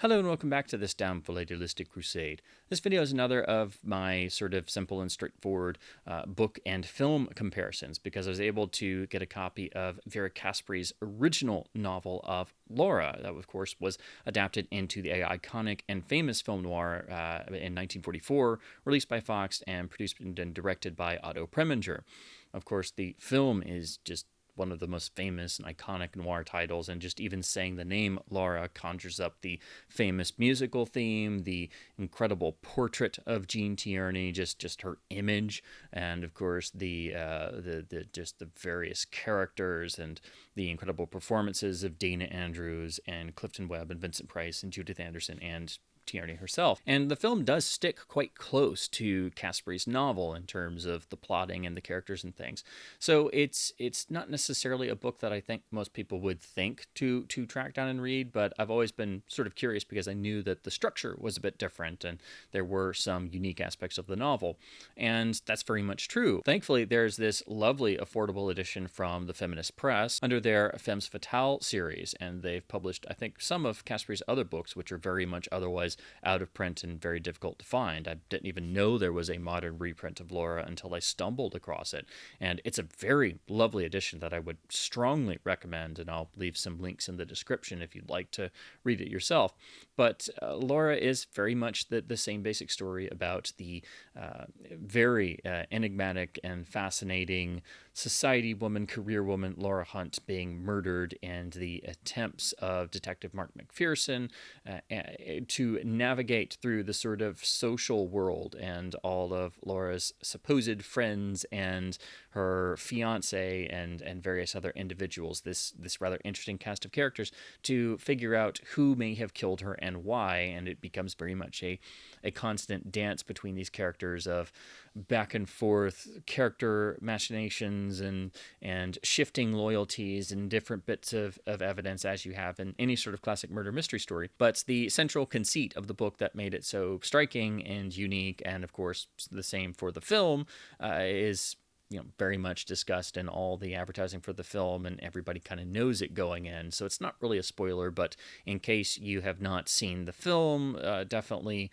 Hello and welcome back to this Down for Idealistic Crusade. This video is another of my sort of simple and straightforward book and film comparisons because I was able to get a copy of Vera Caspary's original novel of Laura, that of course was adapted into the iconic and famous film noir in 1944, released by Fox and produced and directed by Otto Preminger. Of course, the film is just one of the most famous and iconic noir titles, and just even saying the name Laura conjures up the famous musical theme, the incredible portrait of Jean Tierney, just her image, and of course the various characters and the incredible performances of Dana Andrews and Clifton Webb and Vincent Price and Judith Anderson and Tierney herself. And the film does stick quite close to Caspary's novel in terms of the plotting and the characters and things. So it's not necessarily a book that I think most people would think to track down and read, but I've always been sort of curious because I knew that the structure was a bit different and there were some unique aspects of the novel. And that's very much true. Thankfully, there's this lovely affordable edition from the Feminist Press under their Femmes Fatales series, and they've published, I think, some of Caspary's other books, which are very much otherwise out of print and very difficult to find. I didn't even know there was a modern reprint of Laura until I stumbled across it. And it's a very lovely edition that I would strongly recommend, and I'll leave some links in the description if you'd like to read it yourself. But Laura is very much the same basic story about the very enigmatic and fascinating society woman, career woman, Laura Hunt being murdered, and the attempts of Detective Mark McPherson to navigate through the sort of social world and all of Laura's supposed friends and her fiance and various other individuals, this rather interesting cast of characters, to figure out who may have killed her and why. And it becomes very much a constant dance between these characters of back and forth character machinations and shifting loyalties and different bits of evidence, as you have in any sort of classic murder mystery story. But the central conceit of the book that made it so striking and unique, and of course the same for the film, is very much discussed in all the advertising for the film, and everybody kind of knows it going in. So it's not really a spoiler, but in case you have not seen the film, definitely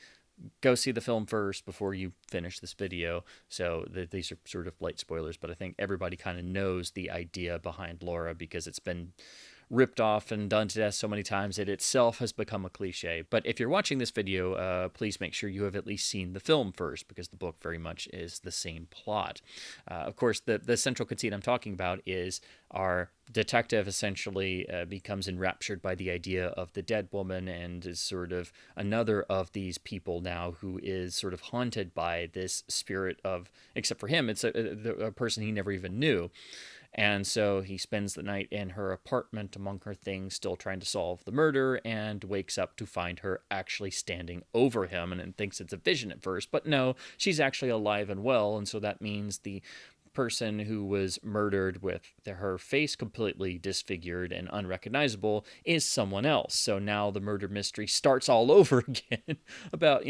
go see the film first before you finish this video. So these are sort of light spoilers, but I think everybody kind of knows the idea behind Laura because it's been ripped off and done to death so many times it itself has become a cliche. But if you're watching this video, please make sure you have at least seen the film first, because the book very much is the same plot. Of course, the central conceit I'm talking about is our detective essentially becomes enraptured by the idea of the dead woman and is sort of another of these people now who is sort of haunted by this spirit of, except for him, it's a person he never even knew. And so he spends the night in her apartment among her things, still trying to solve the murder, and wakes up to find her actually standing over him, and thinks it's a vision at first. But no, she's actually alive and well, and so that means the person who was murdered with her face completely disfigured and unrecognizable is someone else. So now the murder mystery starts all over again about,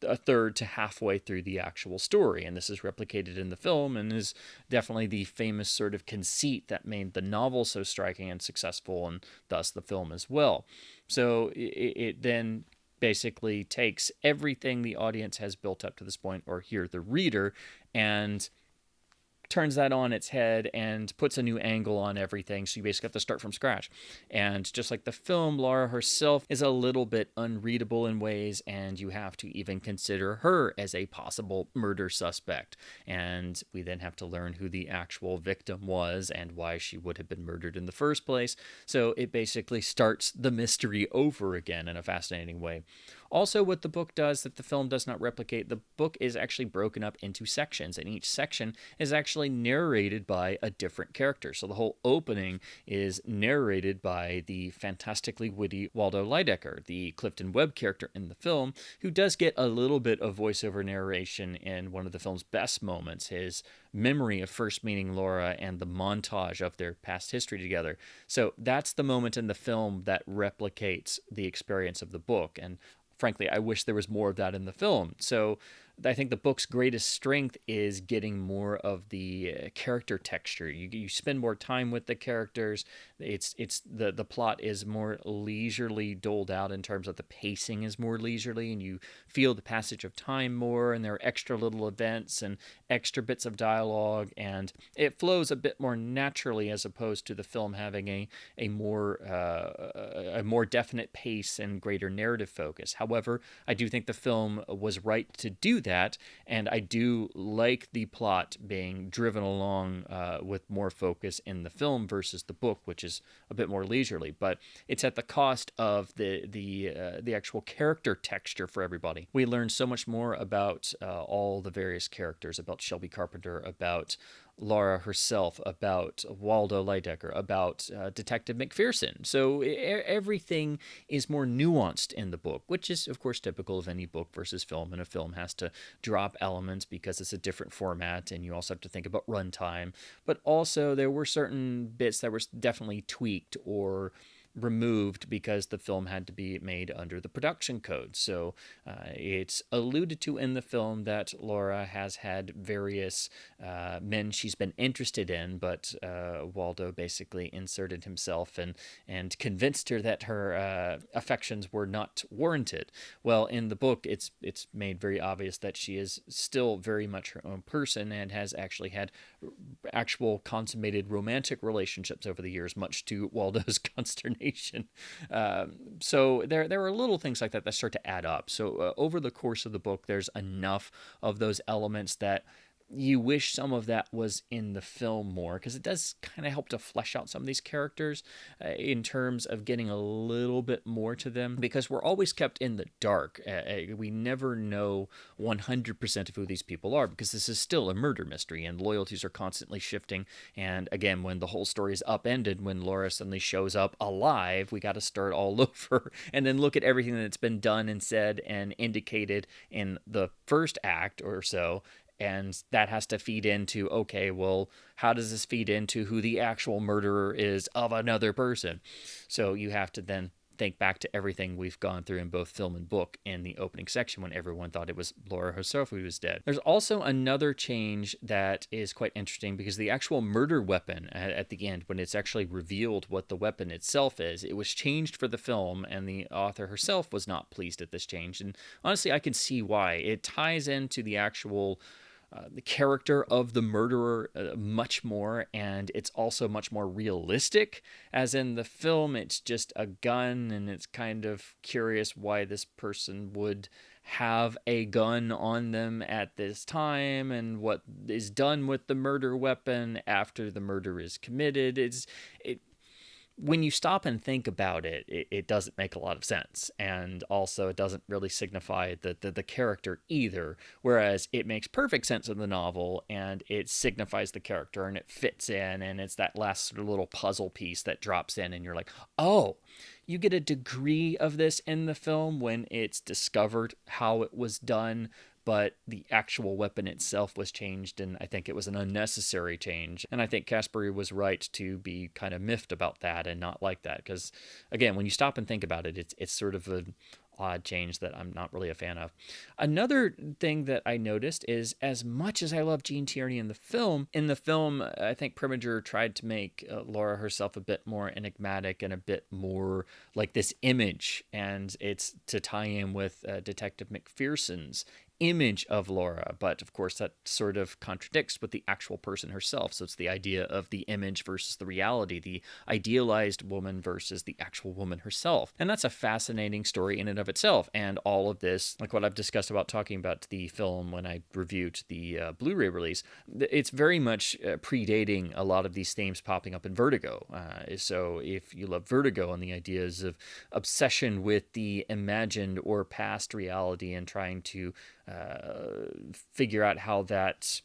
a third to halfway through the actual story. And this is replicated in the film and is definitely the famous sort of conceit that made the novel so striking and successful, and thus the film as well. So it then basically takes everything the audience has built up to this point, or here the reader, and turns that on its head and puts a new angle on everything. So you basically have to start from scratch. And just like the film, Laura herself is a little bit unreadable in ways, and you have to even consider her as a possible murder suspect. And we then have to learn who the actual victim was and why she would have been murdered in the first place. So it basically starts the mystery over again in a fascinating way. Also, what the book does that the film does not replicate, the book is actually broken up into sections, and each section is actually narrated by a different character. So the whole opening is narrated by the fantastically witty Waldo Lydecker, the Clifton Webb character in the film, who does get a little bit of voiceover narration in one of the film's best moments, his memory of first meeting Laura and the montage of their past history together. So that's the moment in the film that replicates the experience of the book, and frankly, I wish there was more of that in the film. So I think the book's greatest strength is getting more of the character texture. You spend more time with the characters. It's the plot is more leisurely doled out in terms of the pacing is more leisurely, and you feel the passage of time more, and there are extra little events and extra bits of dialogue, and it flows a bit more naturally as opposed to the film having a more definite pace and greater narrative focus. However, I do think the film was right to do that, and I do like the plot being driven along with more focus in the film versus the book, which is a bit more leisurely. But it's at the cost of the actual character texture for everybody. We learn so much more about all the various characters, about Shelby Carpenter, about Laura herself, about Waldo Lydecker, about Detective McPherson. So everything is more nuanced in the book, which is, of course, typical of any book versus film. And a film has to drop elements because it's a different format, and you also have to think about runtime. But also, there were certain bits that were definitely tweaked or removed because the film had to be made under the production code. So it's alluded to in the film that Laura has had various men she's been interested in, but Waldo basically inserted himself and convinced her that her affections were not warranted. Well, in the book, it's made very obvious that she is still very much her own person and has actually had actual consummated romantic relationships over the years, much to Waldo's consternation. So there are little things like that that start to add up. So over the course of the book, there's enough of those elements that you wish some of that was in the film more, because it does kind of help to flesh out some of these characters in terms of getting a little bit more to them, because we're always kept in the dark. We never know 100% of who these people are, because this is still a murder mystery and loyalties are constantly shifting. And again, when the whole story is upended, when Laura suddenly shows up alive, we got to start all over and then look at everything that's been done and said and indicated in the first act or so. And that has to feed into, okay, well, how does this feed into who the actual murderer is of another person? So you have to then think back to everything we've gone through in both film and book in the opening section when everyone thought it was Laura herself who was dead. There's also another change that is quite interesting, because the actual murder weapon at the end, when it's actually revealed what the weapon itself is, it was changed for the film, and the author herself was not pleased at this change. And honestly, I can see why. It ties into the actual the character of the murderer much more, and it's also much more realistic. As in the film, it's just a gun, and it's kind of curious why this person would have a gun on them at this time, and what is done with the murder weapon after the murder is committed. When you stop and think about it, it doesn't make a lot of sense. And also, it doesn't really signify the character either. Whereas it makes perfect sense in the novel, and it signifies the character, and it fits in, and it's that last sort of little puzzle piece that drops in, and you're like, oh, you get a degree of this in the film when it's discovered how it was done, but the actual weapon itself was changed, and I think it was an unnecessary change. And I think Caspary was right to be kind of miffed about that and not like that, because, again, when you stop and think about it, it's sort of an odd change that I'm not really a fan of. Another thing that I noticed is, as much as I love Gene Tierney in the film, I think Preminger tried to make Laura herself a bit more enigmatic and a bit more like this image, and it's to tie in with Detective McPherson's image of Laura, but of course that sort of contradicts with the actual person herself. So it's the idea of the image versus the reality, the idealized woman versus the actual woman herself. And that's a fascinating story in and of itself. And all of this, like what I've discussed about talking about the film when I reviewed the Blu-ray release, it's very much predating a lot of these themes popping up in Vertigo. So if you love Vertigo and the ideas of obsession with the imagined or past reality and trying to figure out how that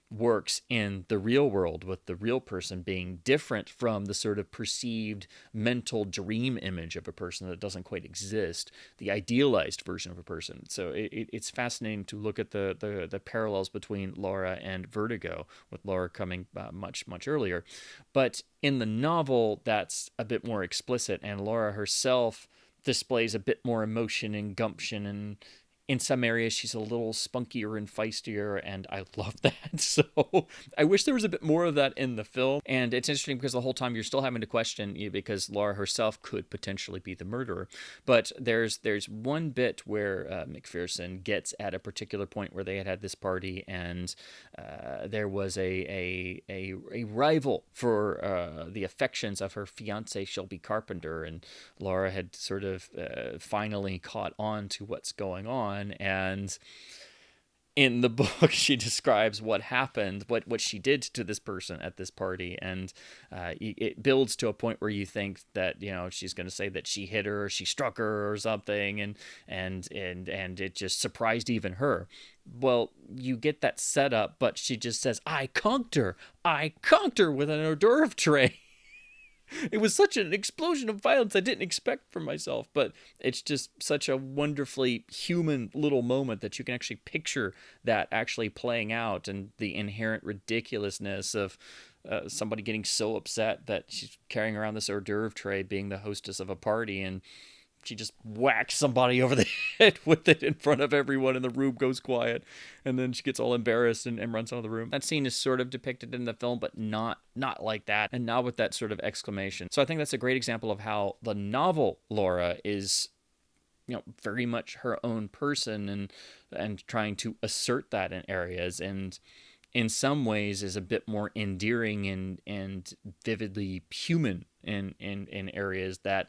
works in the real world, with the real person being different from the sort of perceived mental dream image of a person that doesn't quite exist, the idealized version of a person. So it's fascinating to look at the parallels between Laura and Vertigo, with Laura coming much, much earlier. But in the novel, that's a bit more explicit, and Laura herself displays a bit more emotion and gumption and in some areas she's a little spunkier and feistier, and I love that. So I wish there was a bit more of that in the film. And it's interesting because the whole time you're still having to question, because Laura herself could potentially be the murderer. But there's one bit where McPherson gets at a particular point where they had this party, and there was a rival for the affections of her fiance Shelby Carpenter, and Laura had sort of finally caught on to what's going on. And in the book, she describes what happened, what she did to this person at this party, and it builds to a point where you think that she's going to say that she hit her, or she struck her, or something, and it just surprised even her. Well, you get that setup, but she just says, I conked her with an hors d'oeuvre tray." It was such an explosion of violence I didn't expect from myself, but it's just such a wonderfully human little moment that you can actually picture that actually playing out, and the inherent ridiculousness of somebody getting so upset that she's carrying around this hors d'oeuvre tray, being the hostess of a party, and she just whacks somebody over the head with it in front of everyone, and the room goes quiet, and then she gets all embarrassed and runs out of the room. That scene is sort of depicted in the film, but not like that, and not with that sort of exclamation. So I think that's a great example of how the novel Laura is very much her own person, and trying to assert that in areas, and in some ways is a bit more endearing and vividly human in areas that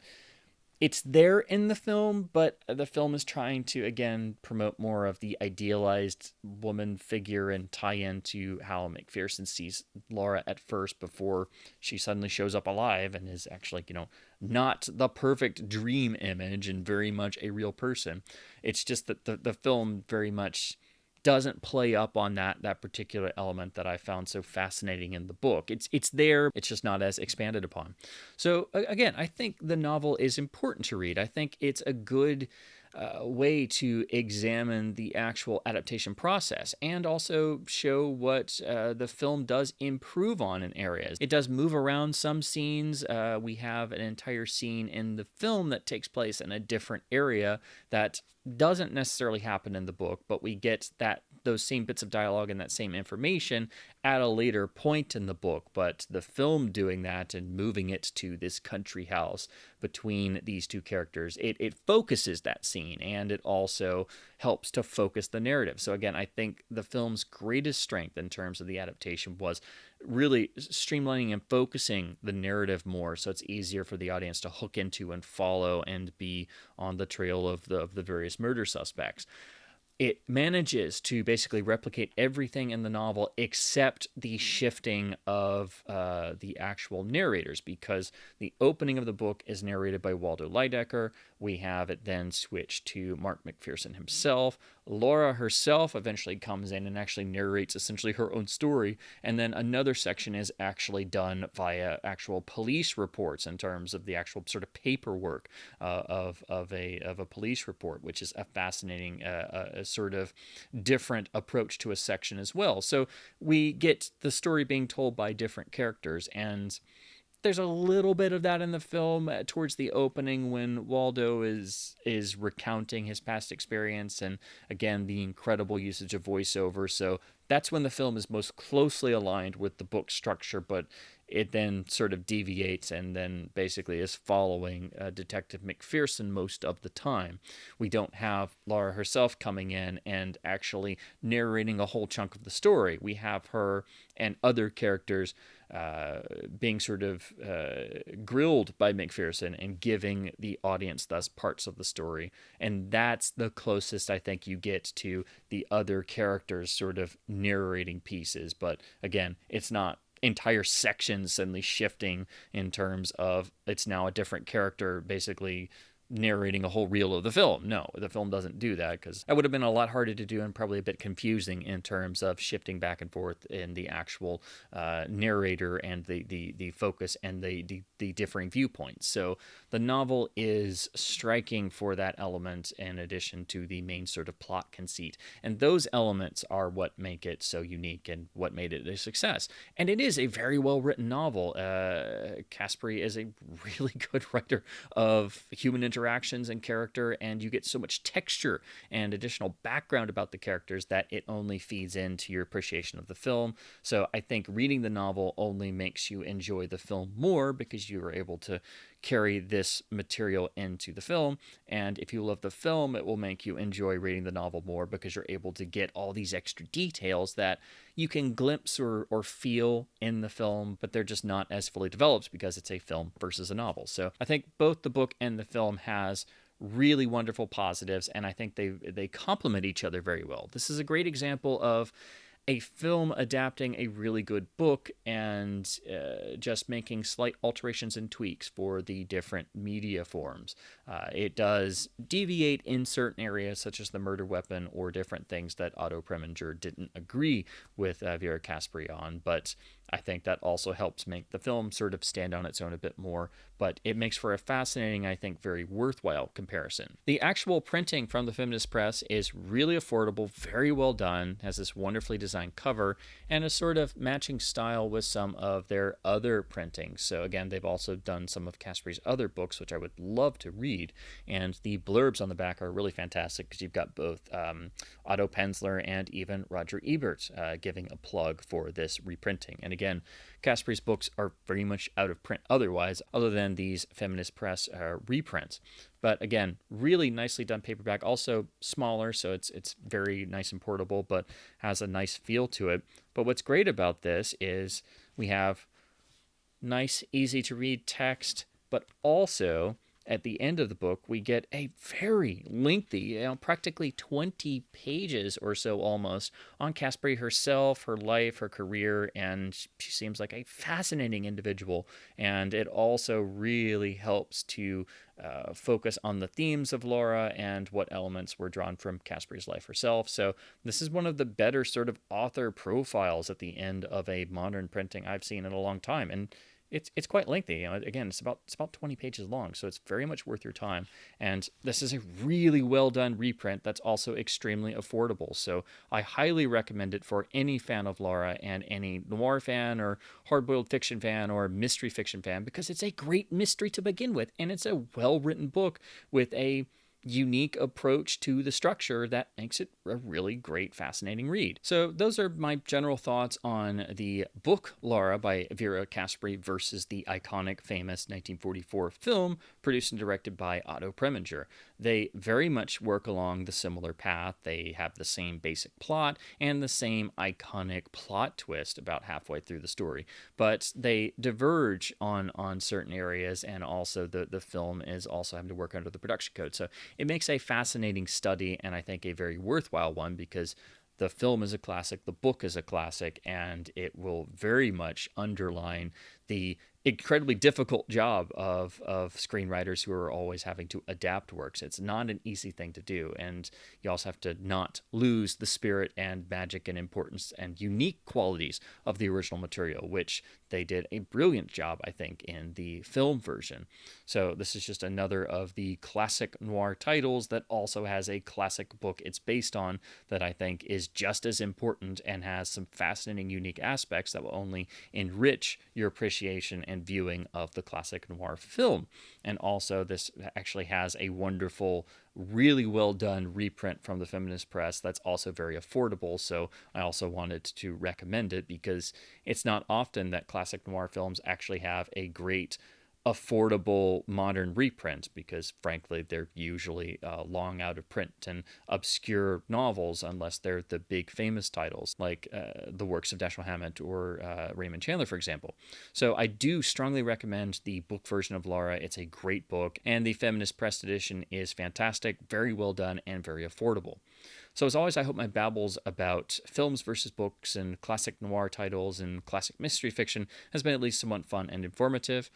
it's there in the film, but the film is trying to, again, promote more of the idealized woman figure and tie into how McPherson sees Laura at first, before she suddenly shows up alive and is actually, not the perfect dream image and very much a real person. It's just that the film very much doesn't play up on that particular element that I found so fascinating in the book. It's there, it's just not as expanded upon. So again, I think the novel is important to read. I think it's a good way to examine the actual adaptation process, and also show what the film does improve on in areas. It does move around some scenes. We have an entire scene in the film that takes place in a different area that doesn't necessarily happen in the book, but we get those same bits of dialogue and that same information at a later point in the book. But the film doing that and moving it to this country house between these two characters, it focuses that scene, and it also helps to focus the narrative. So again, I think the film's greatest strength in terms of the adaptation was really streamlining and focusing the narrative more, so it's easier for the audience to hook into and follow and be on the trail of the various murder suspects. It manages to basically replicate everything in the novel except the shifting of the actual narrators, because the opening of the book is narrated by Waldo Lydecker. We have it then switch to Mark McPherson himself. Laura herself eventually comes in and actually narrates essentially her own story, and then another section is actually done via actual police reports in terms of the actual sort of paperwork of a police report, which is a fascinating a sort of different approach to a section as well. So we get the story being told by different characters, and there's a little bit of that in the film towards the opening when Waldo is recounting his past experience, and again the incredible usage of voiceover. So that's when the film is most closely aligned with the book structure, but it then sort of deviates and then basically is following Detective McPherson most of the time. We don't have Laura herself coming in and actually narrating a whole chunk of the story. We have her and other characters being sort of grilled by McPherson and giving the audience thus parts of the story. And that's the closest I think you get to the other characters sort of narrating pieces. But again, it's not entire sections suddenly shifting in terms of it's now a different character basically narrating a whole reel of the film. No, the film doesn't do that, because that would have been a lot harder to do and probably a bit confusing in terms of shifting back and forth in the actual narrator and the focus and the differing viewpoints. So the novel is striking for that element in addition to the main sort of plot conceit. And those elements are what make it so unique and what made it a success. And it is a very well-written novel. Caspary is a really good writer of human interaction interactions and character, and you get so much texture and additional background about the characters that it only feeds into your appreciation of the film. So I think reading the novel only makes you enjoy the film more because you are able to carry this material into the film. And if you love the film, it will make you enjoy reading the novel more because you're able to get all these extra details that you can glimpse or feel in the film, but they're just not as fully developed because it's a film versus a novel. So I think both the book and the film has really wonderful positives, and I think they complement each other very well. This is a great example of a film adapting a really good book and just making slight alterations and tweaks for the different media forms. It does deviate in certain areas, such as the murder weapon or different things that Otto Preminger didn't agree with Vera Caspary on, but I think that also helps make the film sort of stand on its own a bit more, but it makes for a fascinating, I think, very worthwhile comparison. The actual printing from the Feminist Press is really affordable, very well done, has this wonderfully designed cover, and a sort of matching style with some of their other printings. So again, they've also done some of Caspary's other books, which I would love to read, and the blurbs on the back are really fantastic because you've got both Otto Penzler and even Roger Ebert giving a plug for this reprinting. And again, Caspary's books are very much out of print otherwise, other than these Feminist Press reprints. But again, really nicely done paperback. Also smaller, so it's very nice and portable, but has a nice feel to it. But what's great about this is we have nice, easy to read text, but also at the end of the book, we get a very lengthy, practically 20 pages or so almost, on Caspary herself, her life, her career, and she seems like a fascinating individual. And it also really helps to focus on the themes of Laura and what elements were drawn from Caspary's life herself. So this is one of the better sort of author profiles at the end of a modern printing I've seen in a long time. And it's quite lengthy. Again, it's about 20 pages long, so it's very much worth your time. And this is a really well done reprint that's also extremely affordable. So I highly recommend it for any fan of Laura and any noir fan or hard-boiled fiction fan or mystery fiction fan, because it's a great mystery to begin with, and it's a well-written book with a unique approach to the structure that makes it a really great, fascinating read. So those are my general thoughts on the book Laura by Vera Caspary versus the iconic, famous 1944 film produced and directed by Otto Preminger. They very much work along the similar path. They have the same basic plot and the same iconic plot twist about halfway through the story, but they diverge on certain areas, and also the film is also having to work under the production code. So it makes a fascinating study, and I think a very worthwhile one, because the film is a classic, the book is a classic, and it will very much underline the incredibly difficult job of screenwriters who are always having to adapt works. It's not an easy thing to do, and you also have to not lose the spirit and magic and importance and unique qualities of the original material, which they did a brilliant job, I think, in the film version. So this is just another of the classic noir titles that also has a classic book it's based on that I think is just as important and has some fascinating, unique aspects that will only enrich your appreciation and viewing of the classic noir film. And also, this actually has a wonderful, really well done reprint from the Feminist Press that's also very affordable. So I also wanted to recommend it because it's not often that classic noir films actually have a great affordable modern reprint, because frankly they're usually long out of print and obscure novels unless they're the big famous titles like the works of Dashiell Hammett or Raymond Chandler, for example. So I do strongly recommend the book version of Laura. It's a great book, and the Feminist Press edition is fantastic, very well done, and very affordable. So as always, I hope my babbles about films versus books and classic noir titles and classic mystery fiction has been at least somewhat fun and informative.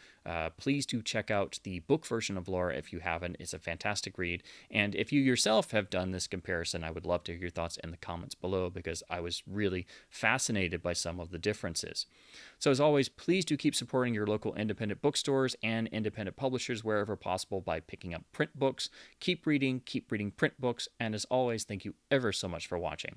Please do check out the book version of Laura if you haven't. It's a fantastic read. And if you yourself have done this comparison, I would love to hear your thoughts in the comments below, because I was really fascinated by some of the differences. So as always, please do keep supporting your local independent bookstores and independent publishers wherever possible by picking up print books. Keep reading print books. And as always, thank you ever so much for watching.